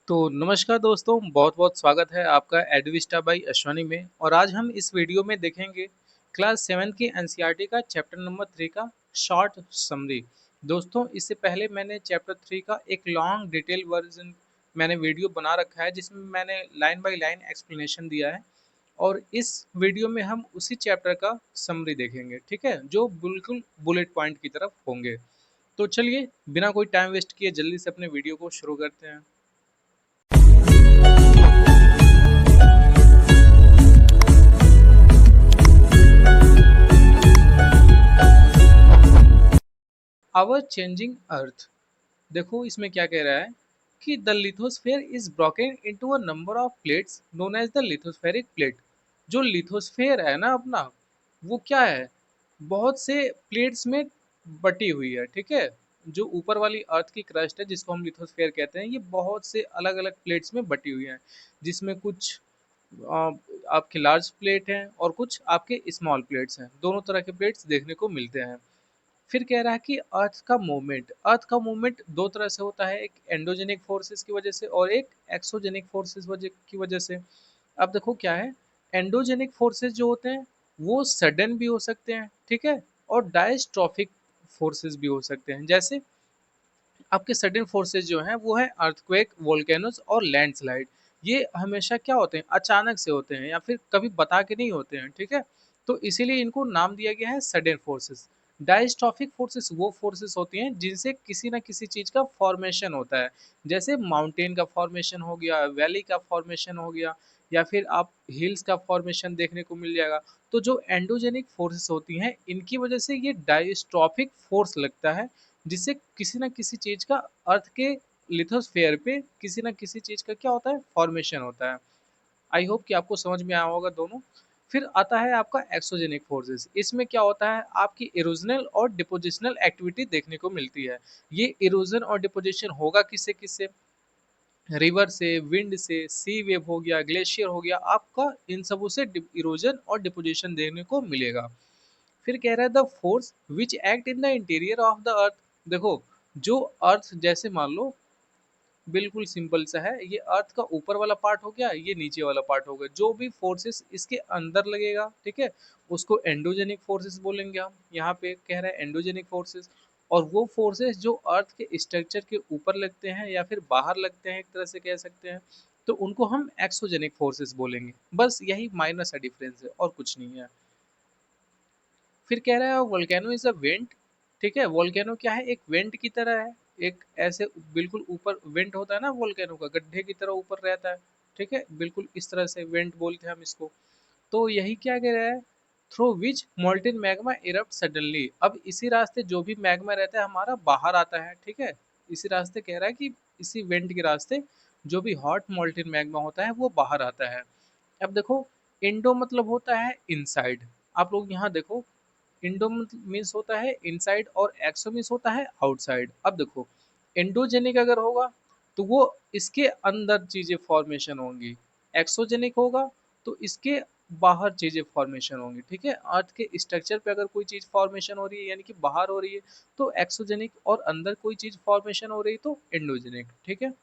तो नमस्कार दोस्तों, बहुत-बहुत स्वागत है आपका एडविस्टा बाय अश्वनी में। और आज हम इस वीडियो में देखेंगे क्लास 7 की एनसीईआरटी का चैप्टर नंबर 3 का शॉर्ट समरी। दोस्तों, इससे पहले मैंने चैप्टर 3 का एक लॉन्ग डिटेल वर्जन मैंने वीडियो बना रखा है जिसमें मैंने लाइन बाय लाइन एक्सप्लेनेशन दिया है। और इस वीडियो में हम उसी चैप्टर का समरी देखेंगे, ठीक है, जो बिल्कुल बुलेट पॉइंट की तरफ होंगे। तो चलिए बिना कोई टाइम वेस्ट किए जल्दी से अपने वीडियो को शुरू करते हैं। Our changing earth. देखो इसमें क्या कह रहा है कि the lithosphere is broken into a number of plates known as the lithospheric plate. जो लिथोस्फेयर है ना अपना, वो क्या है, बहुत से प्लेट्स में बटी हुई है, ठीक है। जो ऊपर वाली अर्थ की क्रस्ट है जिसको हम लिथोस्फेयर कहते हैं, ये बहुत से अलग अलग प्लेट्स में बटी हुई है, जिसमें कुछ आ, आपके लार्ज प्लेट हैं और कुछ आपके स्मॉल प्लेट्स हैं। दोनों तरह के प्लेट्स देखने को मिलते हैं। फिर कह रहा है कि अर्थ का मूवमेंट दो तरह से होता है, एक एंडोजेनिक फोर्सेस की वजह से और एक एक्सोजेनिक फोर्सेस की वजह से। अब देखो क्या है, एंडोजेनिक फोर्सेस जो होते हैं वो सडन भी हो सकते हैं, ठीक है, और डायस्ट्रॉफिक फोर्सेस भी हो सकते हैं। जैसे आपके सडन फोर्सेस जो हैं वो है अर्थक्वेक, वोल्केनोस और लैंडस्लाइड। ये हमेशा क्या होते हैं, अचानक से होते हैं या फिर कभी बता के नहीं होते हैं, ठीक है। तो इसीलिए इनको नाम दिया गया है सडन फोर्सेस। डायस्ट्रॉफिक फोर्सेस वो फोर्सेस होती हैं जिनसे किसी ना किसी चीज का फॉर्मेशन होता है। जैसे माउंटेन का फॉर्मेशन हो गया, वैली का फॉर्मेशन हो गया, या फिर आप हिल्स का फॉर्मेशन देखने को मिल जाएगा। तो जो एंडोजेनिक फोर्सेस होती हैं इनकी वजह से ये डायस्ट्रॉफिक फोर्स लगता है, जिससे किसी ना किसी चीज का अर्थ के लिथोस्फेयर पे किसी ना किसी चीज का क्या होता है, फॉर्मेशन होता है। आई होप कि आपको समझ में आया होगा दोनों। फिर आता है आपका एक्सोजेनिक फोर्सेस। इसमें क्या होता है, आपकी इरोजनल और डिपोजिशनल एक्टिविटी देखने को मिलती है। ये इरोजन और डिपोजिशन होगा किससे किससे, रिवर से, विंड से, सी वेव हो गया, ग्लेशियर हो गया, आपका इन सबों से इरोजन और डिपोजिशन देखने को मिलेगा। फिर कह रहा है the force which act in the interior of the earth. देखो, जो अर्थ जैसे मान लो, बिल्कुल सिंपल सा है, ये अर्थ का ऊपर वाला पार्ट हो गया, ये नीचे वाला पार्ट हो गया, जो भी फोर्सेस इसके अंदर लगेगा, ठीक है, उसको एंडोजेनिक फोर्सेस बोलेंगे हम। यहाँ पे कह रहा है एंडोजेनिक फोर्सेस। और वो फोर्सेस जो अर्थ के स्ट्रक्चर के ऊपर लगते हैं या फिर बाहर लगते हैं, एक तरह से कह सकते हैं, तो उनको हम एक्सोजेनिक फोर्सेस बोलेंगे। बस यही माइनर सा डिफरेंस है और कुछ नहीं है। फिर कह रहा है वोल्केनो इज अ वेंट। ठीक है, वोल्केनो क्या है, एक वेंट की तरह है। एक ऐसे बिल्कुल ऊपर वेंट होता है ना, वोल्केनो का गड्ढे की तरह ऊपर रहता है, ठीक है, बिल्कुल इस तरह से वेंट बोलते हैं हम इसको। तो यही क्या कह रहा है, through which molten magma erupt suddenly. अब इसी रास्ते जो भी मैग्मा रहता है हमारा बाहर आता है, ठीक है। इसी रास्ते कह रहा है कि इसी वेंट के रास्ते जो भी हॉट मोल्टेन मैग्मा होता है वो बाहर आता है। अब देखो, इंडो मतलब होता है इनसाइड। आप लोग यहाँ देखो, इंडो मीन्स होता है इनसाइड और एक्सो मीन्स होता है आउटसाइड। अब देखो, एंडोजेनिक अगर होगा तो वो इसके अंदर चीजें फॉर्मेशन होंगी, एक्सोजेनिक होगा तो इसके बाहर चीजें फॉर्मेशन होंगी, ठीक है। अर्थ के स्ट्रक्चर पे अगर कोई चीज फॉर्मेशन हो रही है यानी कि बाहर हो रही है तो एक्सोजेनिक, और अंदर कोई चीज फॉर्मेशन हो रही है तो एंडोजेनिक, ठीक है।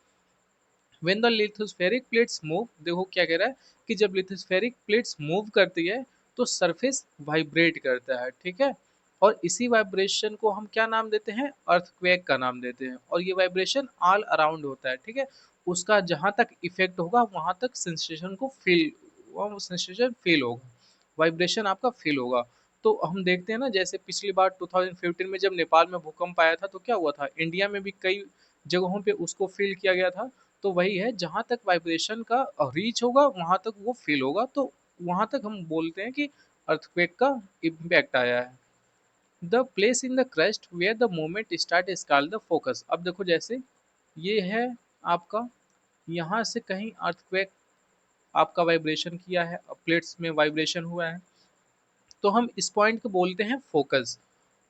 When the lithospheric plates move, देखो क्या कह रहा है कि जब लिथोस्फेरिक प्लेट्स मूव करती है तो सरफेस वाइब्रेट करता है, ठीक है। और इसी वाइब्रेशन को हम क्या नाम देते हैं, अर्थक्वेक का नाम देते हैं। और ये वाइब्रेशन ऑल अराउंड होता है, ठीक है। उसका जहां तक इफेक्ट होगा वहां तक सेंसेशन को फील, वो सेंसेशन फील होगा, वाइब्रेशन आपका फील होगा। तो हम देखते हैं ना, जैसे पिछली बार 2015 में जब नेपाल में भूकंप आया था तो क्या हुआ था, इंडिया में भी कई जगहों पे उसको फील किया गया था। तो वही है, जहां तक वाइब्रेशन का रीच होगा वहां तक वो फील होगा, तो वहां तक हम बोलते हैं कि अर्थक्वेक का इम्पैक्ट आया है। The place in the crust where the moment start is called the focus. अब देखो, जैसे ये है आपका, यहाँ से कहीं अर्थक्वेक आपका वाइब्रेशन किया है, प्लेट्स में वाइब्रेशन हुआ है, तो हम इस पॉइंट को बोलते हैं फोकस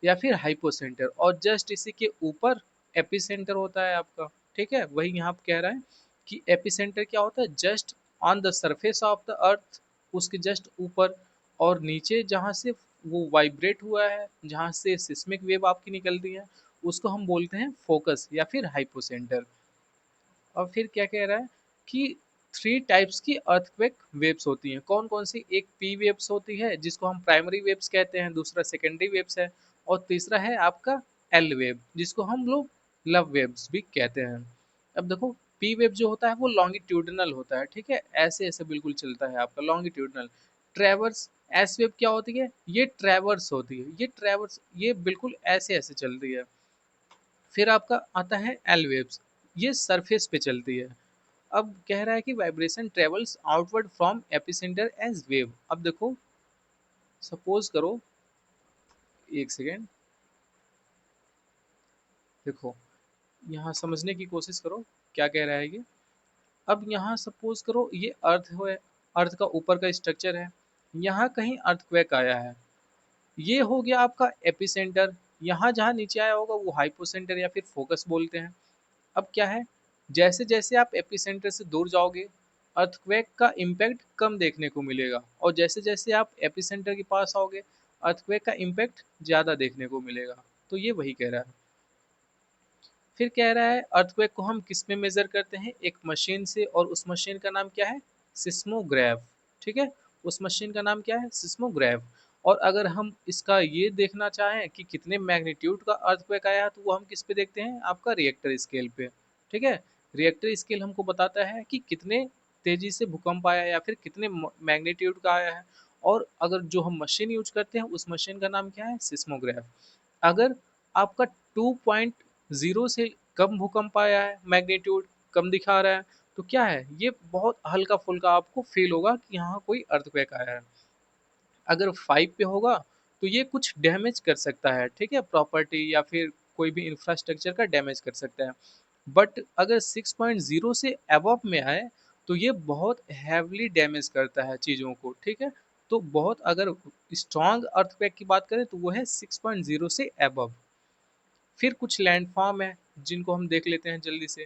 या फिर हाइपोसेंटर। और जस्ट इसी के ऊपर एपिसेंटर होता है आपका, ठीक है। वही यहाँ पे कह रहा है कि एपिसेंटर क्या होता है, just on the surface of the earth, उसके जस्ट ऊपर। और नीचे जहाँ से वो वाइब्रेट हुआ है, जहाँ से सिस्मिक वेव आपकी निकलती है, उसको हम बोलते हैं फोकस या फिर हाइपोसेंटर। और फिर क्या कह रहा है कि थ्री टाइप्स की अर्थक्वेक वेव्स होती हैं। कौन कौन सी? एक पी वेव्स होती है जिसको हम प्राइमरी वेव्स कहते हैं, दूसरा सेकेंडरी वेव्स है, और तीसरा है आपका एल वेव जिसको हम लोग लव वेव्स भी कहते हैं। अब देखो, पी वेव जो होता है वो लॉन्गिट्यूडनल होता है, ठीक है, ऐसे ऐसे बिल्कुल चलता है आपका लॉन्गिट्यूडनल। ट्रेवर्स एस वेव क्या होती है? ये ट्रेवर्स होती है, ये ट्रेवर्स ये बिल्कुल ऐसे ऐसे चलती है। फिर आपका आता है एल वेव्स, ये सरफेस पे चलती है। अब कह रहा है कि vibration travels outward from epicentre as wave. अब देखो, सपोज करो, एक सेकेंड, देखो यहाँ समझने की कोशिश करो क्या कह रहा है ये। अब यहाँ सपोज करो ये अर्थ है, अर्थ का ऊपर का स्ट्रक्चर है, यहाँ कहीं अर्थक्वेक आया है, ये हो गया आपका एपिसेंटर। यहाँ जहाँ नीचे आया होगा वो हाइपोसेंटर या फिर फोकस बोलते हैं। अब क्या है, जैसे जैसे आप एपिसेंटर से दूर जाओगे अर्थक्वेक का इम्पैक्ट कम देखने को मिलेगा, और जैसे जैसे आप एपिसेंटर के पास आओगे अर्थक्वेक का इम्पैक्ट ज़्यादा देखने को मिलेगा। तो ये वही कह रहा है। फिर कह रहा है अर्थक्वेक को हम किस में मेजर करते हैं? एक मशीन से, और उस मशीन का नाम क्या है? सिस्मोग्राफ। ठीक है, उस मशीन का नाम क्या है? सिस्मोग्राफ। और अगर हम इसका ये देखना चाहें कि कितने मैग्नीट्यूड का अर्थक्वेक आया है तो वो हम किस पे देखते हैं? आपका रिएक्टर स्केल पे। ठीक है, रिएक्टर स्केल हमको बताता है कि कितने तेजी से भूकंप आया है या फिर कितने मैग्नीट्यूड का आया है। और अगर जो हम मशीन यूज करते हैं उस मशीन का नाम क्या है? सिस्मोग्राफ। अगर आपका 2.0 से कम भूकंप आया है, मैग्नीट्यूड कम दिखा रहा है, तो क्या है? ये बहुत हल्का फुल्का आपको फील होगा कि यहाँ कोई अर्थक्वेक आया है। अगर 5 पे होगा तो ये कुछ डैमेज कर सकता है, ठीक है, प्रॉपर्टी या फिर कोई भी इंफ्रास्ट्रक्चर का डैमेज कर सकता है। बट अगर 6.0 से अबव में आए तो ये बहुत हैवली डैमेज करता है चीज़ों को, ठीक है। तो बहुत अगर स्ट्रॉन्ग अर्थक्वेक की बात करें तो वो है 6.0 से अबव। फिर कुछ लैंडफॉर्म है जिनको हम देख लेते हैं जल्दी से।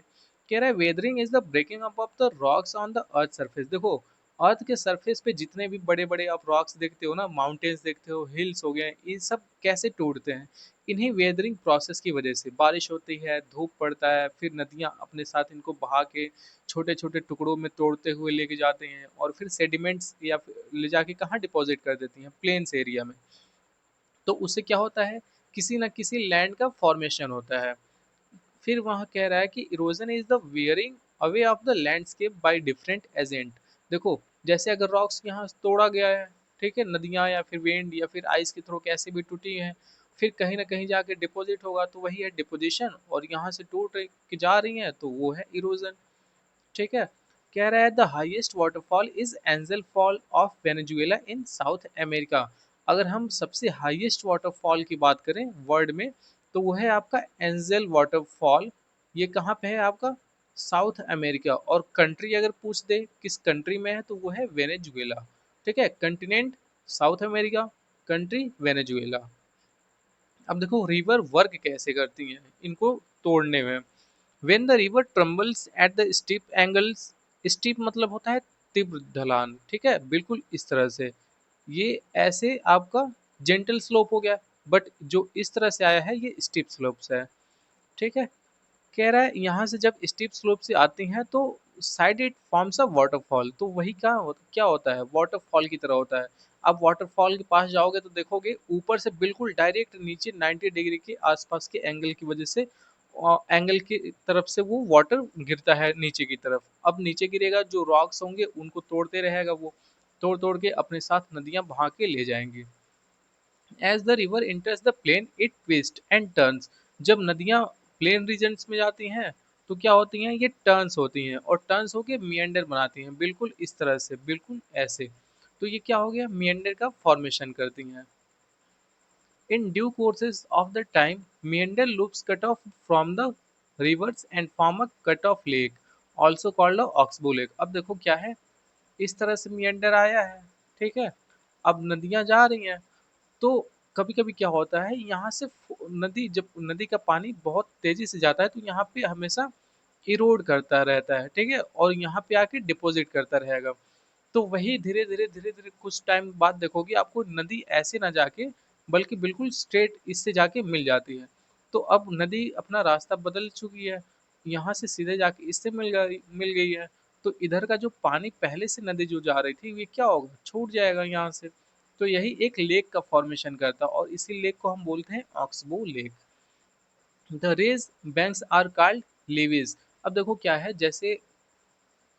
कह रहा है weathering is the breaking up of the rocks on the earth surface. देखो, अर्थ के सरफेस पे जितने भी बड़े बड़े आप रॉक्स देखते हो ना, माउंटेन्स देखते हो, हिल्स हो गए, ये सब कैसे टूटते हैं? इन्हीं वेदरिंग प्रोसेस की वजह से। बारिश होती है, धूप पड़ता है, फिर नदियाँ अपने साथ इनको बहा के छोटे छोटे टुकड़ों में तोड़ते हुए लेके जाते हैं, और फिर सेडिमेंट्स या फिर ले जाके कहाँ डिपॉजिट कर देती हैं? प्लेन्स एरिया में। तो उससे क्या होता है? किसी ना किसी लैंड का फॉर्मेशन होता है। फिर वहाँ कह रहा है कि erosion is the wearing away of the landscape by different agent. देखो, जैसे अगर रॉक्स यहाँ तोड़ा गया है, ठीक है, नदियाँ या फिर वेंड या फिर आइस के थ्रू कैसे भी टूटी हैं, फिर कहीं ना कहीं जाके डिपॉजिट होगा तो वही है डिपोजिशन, और यहाँ से टूट के जा रही हैं तो वो है इरोजन। ठीक है, कह रहा है the highest waterfall is angel fall of Venezuela in south America. अगर हम सबसे हाईएस्ट वाटरफॉल की बात करें वर्ल्ड में तो वो है आपका एंजल वाटरफॉल। ये कहाँ पे है आपका? South America. और कंट्री अगर पूछ दे किस कंट्री में है तो वो है वेनेजुएला। ठीक है, continent south America, country Venezuela. अब देखो रिवर वर्क कैसे करती हैं इनको तोड़ने में। When the river trembles at the steep angles, steep मतलब होता है तीव्र ढलान, ठीक है, बिल्कुल इस तरह से। ये ऐसे आपका जेंटल स्लोप हो गया, बट जो इस तरह से आया है ये स्टीप स्लोप से है। ठीक है, कह रहा है यहाँ से जब स्टीप स्लोप से आती हैं तो side it forms a waterfall. तो वही क्या होता है? वाटरफॉल की तरह होता है। आप वाटरफॉल के पास जाओगे तो देखोगे ऊपर से बिल्कुल डायरेक्ट नीचे 90 डिग्री के आसपास के एंगल की वजह से, एंगल की तरफ से वो वाटर गिरता है नीचे की तरफ। अब नीचे गिरेगा, जो रॉक्स होंगे उनको तोड़ते रहेगा वो, तोड़ तोड़ के अपने साथ नदियां बहा के ले जाएंगी। As the river enters the plain it twist and turns. जब नदियां प्लेन रीजन्स में जाती हैं तो क्या होती हैं? ये टर्न्स होती हैं, और टर्न्स होके मियंडर बनाती हैं, बिल्कुल इस तरह से, बिल्कुल ऐसे। तो ये क्या हो गया? मियंडर का फॉर्मेशन करती हैं। In due courses of the time, meander loops cut off from the rivers and form a cut-off lake, also called a oxbow lake। अब देखो क्या है, इस तरह से meander आया है, ठीक है। अब नदियां जा रही हैं तो कभी कभी क्या होता है, यहाँ से नदी, जब नदी का पानी बहुत तेजी से जाता है तो यहाँ पे हमेशा इरोड करता रहता है, ठीक है, और यहाँ पे आके डिपॉजिट करता रहेगा। तो वही धीरे धीरे धीरे धीरे कुछ टाइम बाद देखोगे आपको नदी ऐसे ना जाके, बल्कि बिल्कुल स्ट्रेट इससे जाके मिल जाती है। तो अब नदी अपना रास्ता बदल चुकी है, यहाँ से सीधे जाके इससे मिल गई है, तो इधर का जो पानी पहले से नदी जो जा रही थी ये क्या होगा, छूट जाएगा यहाँ से। तो यही एक लेक का फॉर्मेशन करता है और इसी लेक को हम बोलते हैं oxbow lake. The raised banks are called levees. अब देखो क्या है, जैसे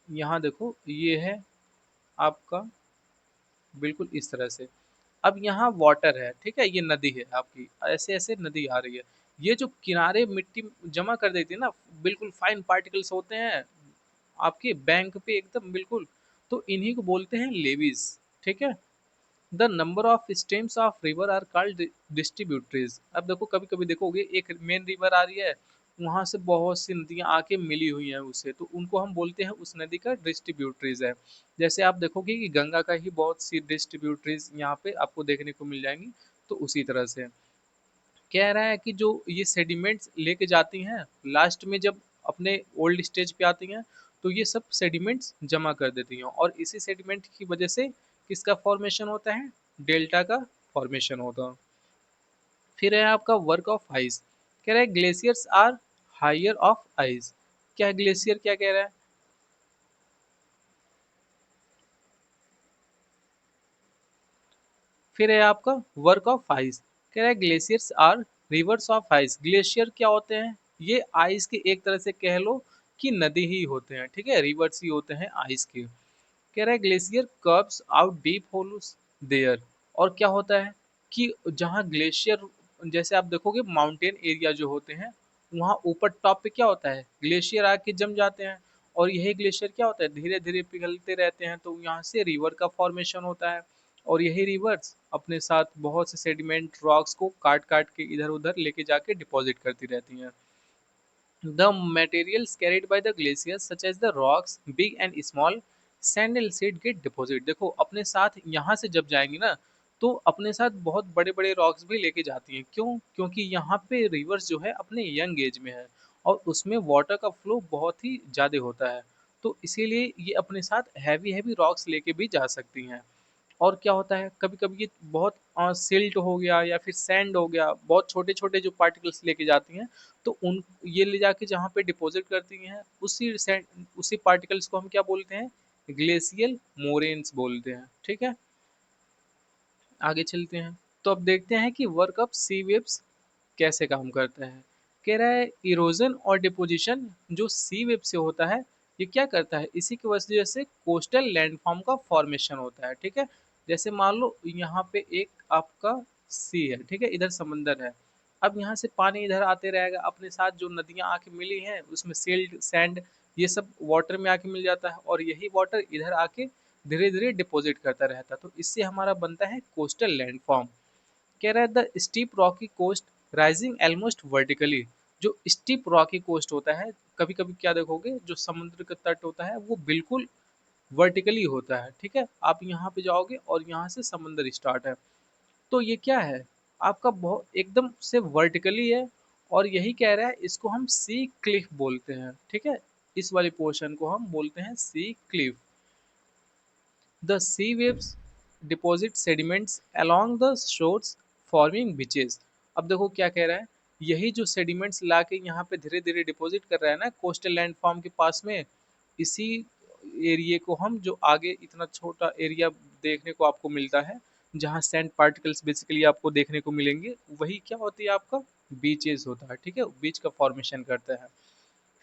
यहाँ देखो ये है आपका बिल्कुल इस तरह से। अब यहाँ वाटर है, ठीक है, ये नदी है आपकी, ऐसे ऐसे नदी आ रही है। ये जो किनारे मिट्टी जमा कर देती है ना, बिल्कुल फाइन पार्टिकल्स होते हैं आपके बैंक पे एकदम बिल्कुल, तो इन्हीं को बोलते हैं लेवीज। ठीक है। The number of streams of river are called distributaries. अब देखो कभी कभी देखोगे एक मेन रिवर आ रही है, वहां से बहुत सी नदियां आके मिली हुई हैं उससे, तो उनको हम बोलते हैं उस नदी का डिस्ट्रीब्यूटरीज है। जैसे आप देखोगे कि गंगा का ही बहुत सी डिस्ट्रीब्यूटरीज यहाँ पे आपको देखने को मिल जाएंगी। तो उसी तरह से कह रहा है कि जो ये सेडिमेंट्स लेके जाती हैं लास्ट में जब अपने ओल्ड स्टेज पे आती हैं, तो ये सब सेडिमेंट्स जमा कर देती हैं और इसी सेडिमेंट की वजह से किसका फॉर्मेशन होता है, डेल्टा का फॉर्मेशन होता है। फिर है आपका वर्क ऑफ आइस। कह रहा है glaciers are higher of ice. क्या ग्लेशियर क्या कह रहा है, फिर है आपका वर्क ऑफ आइस। कह रहा है glaciers are rivers of ice. Glacier क्या होते हैं, ये आइस के एक तरह से कह लो कि नदी ही होते हैं, ठीक है, रिवर्स ही होते हैं आइस के। कह रहा है glacier curves out deep holes there. और क्या होता है कि जहाँ ग्लेशियर, जैसे आप देखोगे माउंटेन एरिया जो होते हैं, वहाँ ऊपर टॉप पे क्या होता है, ग्लेशियर आके जम जाते हैं, और यही ग्लेशियर क्या होता है, धीरे धीरे पिघलते रहते हैं, तो यहाँ से रिवर का फॉर्मेशन होता है। और यही रिवर्स अपने साथ बहुत से सेडिमेंट रॉक्स को काट काट के इधर उधर लेके जाके डिपॉजिट करती रहती हैं। The materials carried by the glaciers such as the rocks, big and small, sand and silt get deposit। देखो अपने साथ यहाँ से जब जाएंगी ना, तो अपने साथ बहुत बड़े बड़े रॉक्स भी लेके जाती हैं। क्यों, क्योंकि यहाँ पे रिवर्स जो है अपने यंग एज में है और उसमें वाटर का फ्लो बहुत ही ज़्यादा होता है, तो इसीलिए ये अपने साथ हैवी हैवी रॉक्स लेके भी जा सकती हैं। और क्या होता है कभी कभी ये बहुत सिल्ट हो गया या फिर सैंड हो गया, बहुत छोटे छोटे जो पार्टिकल्स लेके जाती हैं, तो उन ये ले जाके जहाँ पे डिपॉजिट करती हैं, उसी सैंड उसी पार्टिकल्स को हम क्या बोलते हैं, ग्लेशियल मोरेन्स बोलते हैं। ठीक है, आगे चलते हैं। तो अब देखते हैं कि वर्क ऑफ सी वेव्स कैसे काम करता है। कह रहा है इरोजन और डिपोजिशन जो सी वेब से होता है, ये क्या करता है, इसी की वजह से कोस्टल लैंडफॉर्म का फॉर्मेशन होता है। ठीक है, जैसे मान लो यहाँ पे एक आपका सी है, ठीक है, इधर समंदर है। अब यहाँ से पानी इधर आते रहेगा, अपने साथ जो नदियाँ आके मिली हैं उसमें सिल्ट सैंड ये सब वाटर में आके मिल जाता है, और यही वाटर इधर आके धीरे धीरे डिपॉजिट करता रहता है, तो इससे हमारा बनता है कोस्टल लैंडफॉर्म। कह रहा है the steep rocky coast rising almost vertically. जो स्टीप रॉकी कोस्ट होता है, कभी कभी क्या देखोगे जो समुद्र का तट होता है वो बिल्कुल वर्टिकली होता है। ठीक है, आप यहाँ पे जाओगे और यहाँ से समंदर स्टार्ट है, तो ये क्या है, आपका बहुत एकदम से वर्टिकली है। और यही कह रहा है इसको हम सी क्लिफ बोलते हैं। ठीक है, इस वाले पोर्शन को हम बोलते हैं sea cliff. The sea waves deposit sediments along the shores forming beaches. अब देखो क्या कह रहा है, यही जो सेडिमेंट्स ला के यहाँ पे धीरे धीरे डिपॉजिट कर रहा है ना कोस्टल लैंडफॉर्म के पास में, इसी एरिया को हम जो आगे इतना छोटा एरिया देखने को आपको मिलता है जहाँ सैंड पार्टिकल्स बेसिकली आपको देखने को मिलेंगे, वही क्या होती है आपका बीचेस होता है। ठीक है, बीच का फॉर्मेशन करता है।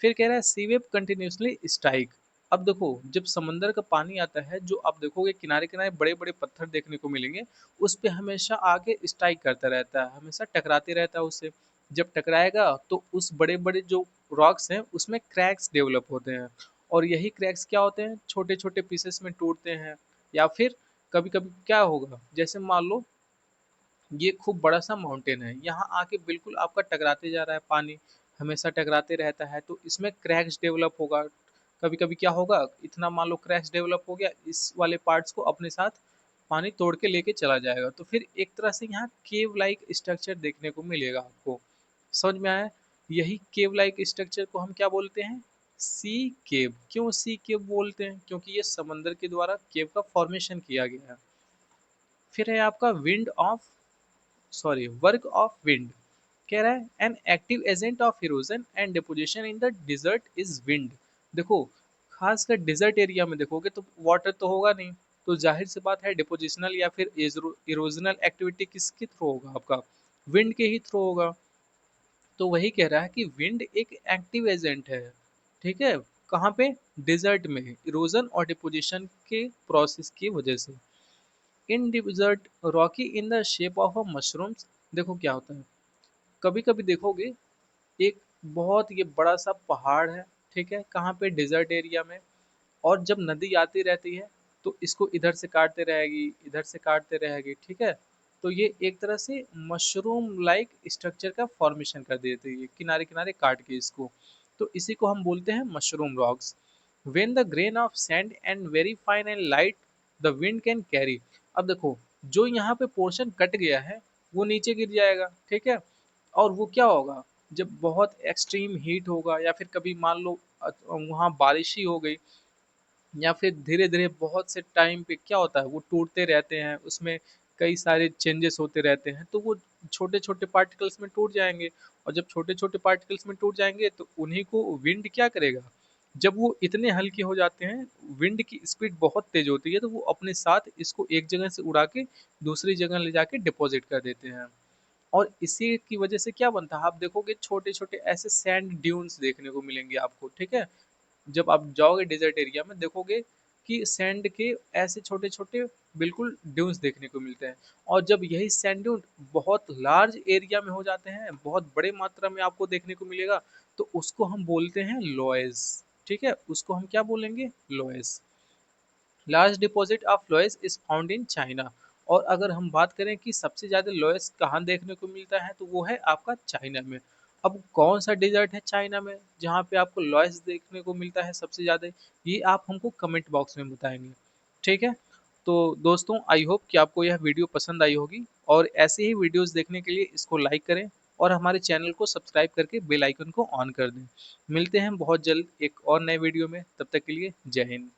फिर कह रहा है सी वेव कंटिन्यूसली स्ट्राइक। अब देखो जब समंदर का पानी आता है, जो आप देखोगे किनारे किनारे बड़े बड़े पत्थर देखने को मिलेंगे, उस पे हमेशा आगे स्ट्राइक करता रहता है, हमेशा टकराते रहता है उससे। जब टकराएगा तो उस बड़े बड़े जो रॉक्स हैं उसमें क्रैक्स डेवलप होते हैं, और यही क्रैक्स क्या होते हैं, छोटे छोटे पीसेस में टूटते हैं। या फिर कभी कभी क्या होगा, जैसे मान लो ये खूब बड़ा सा माउंटेन है, यहाँ आके बिल्कुल आपका टकराते जा रहा है पानी, हमेशा टकराते रहता है, तो इसमें क्रैक्स डेवलप होगा। कभी कभी क्या होगा, इतना मान लो क्रैक्स डेवलप हो गया, इस वाले पार्ट्स को अपने साथ पानी तोड़ के लेके चला जाएगा, तो फिर एक तरह से यहाँ केव लाइक स्ट्रक्चर देखने को मिलेगा आपको। समझ में आया, यही केव लाइक स्ट्रक्चर को हम क्या बोलते हैं, सी केव। क्यों सी केव बोलते हैं, क्योंकि ये समंदर के द्वारा केव का फॉर्मेशन किया गया है। फिर है आपका wind of sorry work of wind. कह रहा है an active agent of erosion and deposition in the dessert is wind. देखो खासकर डिजर्ट एरिया में देखोगे तो वाटर तो होगा नहीं, तो जाहिर सी बात है डिपोजिशनल या फिर इरोजनल एक्टिविटी किसके थ्रू होगा, आपका विंड के ही थ्रू होगा। तो वही कह रहा है कि विंड एक एक्टिव एजेंट है, ठीक है, कहाँ पे, डिजर्ट में, इरोजन और डिपोजिशन के प्रोसेस की वजह से। In desert rocky in the shape of a mushrooms. देखो क्या होता है, कभी कभी देखोगे एक बहुत ये बड़ा सा पहाड़ है, ठीक है, कहाँ पे, डिजर्ट एरिया में, और जब नदी आती रहती है तो इसको इधर से काटते रहेगी, इधर से काटते रहेगी, ठीक है, तो ये एक तरह से मशरूम लाइक स्ट्रक्चर का फॉर्मेशन कर देती है किनारे किनारे काट के इसको। तो इसी को हम बोलते हैं mushroom rocks. when the grain of sand and very fine and light the wind can carry। अब देखो जो यहाँ पे पोर्शन कट गया है वो नीचे गिर जाएगा, ठीक है, और वो क्या होगा, जब बहुत एक्सट्रीम हीट होगा या फिर कभी मान लो वहाँ बारिश ही हो गई, या फिर धीरे धीरे बहुत से टाइम पे क्या होता है वो टूटते रहते हैं, उसमें कई सारे चेंजेस होते रहते हैं, तो वो छोटे छोटे पार्टिकल्स में टूट जाएंगे। और जब छोटे छोटे पार्टिकल्स में टूट जाएंगे तो उन्हीं को विंड क्या करेगा, जब वो इतने हल्के हो जाते हैं, विंड की स्पीड बहुत तेज होती है, तो वो अपने साथ इसको एक जगह से उड़ा के दूसरी जगह ले जाके डिपॉजिट कर देते हैं। और इसी की वजह से क्या बनता है, आप देखोगे छोटे छोटे ऐसे सैंड ड्यून्स देखने को मिलेंगे आपको, ठीक है, जब आप जाओगे डेजर्ट एरिया में देखोगे कि सैंड के ऐसे छोटे छोटे बिल्कुल ड्यून्स देखने को मिलते हैं। और जब यही सैंड ड्यून बहुत लार्ज एरिया में हो जाते हैं, बहुत बड़े मात्रा में आपको देखने को मिलेगा, तो उसको हम बोलते हैं लोएस, ठीक है, उसको हम क्या बोलेंगे, loess. Large deposit of loess is found in China. और अगर हम बात करें कि सबसे ज़्यादा लोएस कहाँ देखने को मिलता है, तो वो है आपका चाइना में। अब कौन सा डेजर्ट है चाइना में जहाँ पे आपको लोएस देखने को मिलता है सबसे ज़्यादा, ये आप हमको कमेंट बॉक्स में बताएंगे, ठीक है। तो दोस्तों आई होप कि आपको यह वीडियो पसंद आई होगी, और ऐसे ही वीडियोस देखने के लिए इसको लाइक करें और हमारे चैनल को सब्सक्राइब करके बेल आइकन को ऑन कर दें। मिलते हैं बहुत जल्द एक और नए वीडियो में, तब तक के लिए जय हिंद।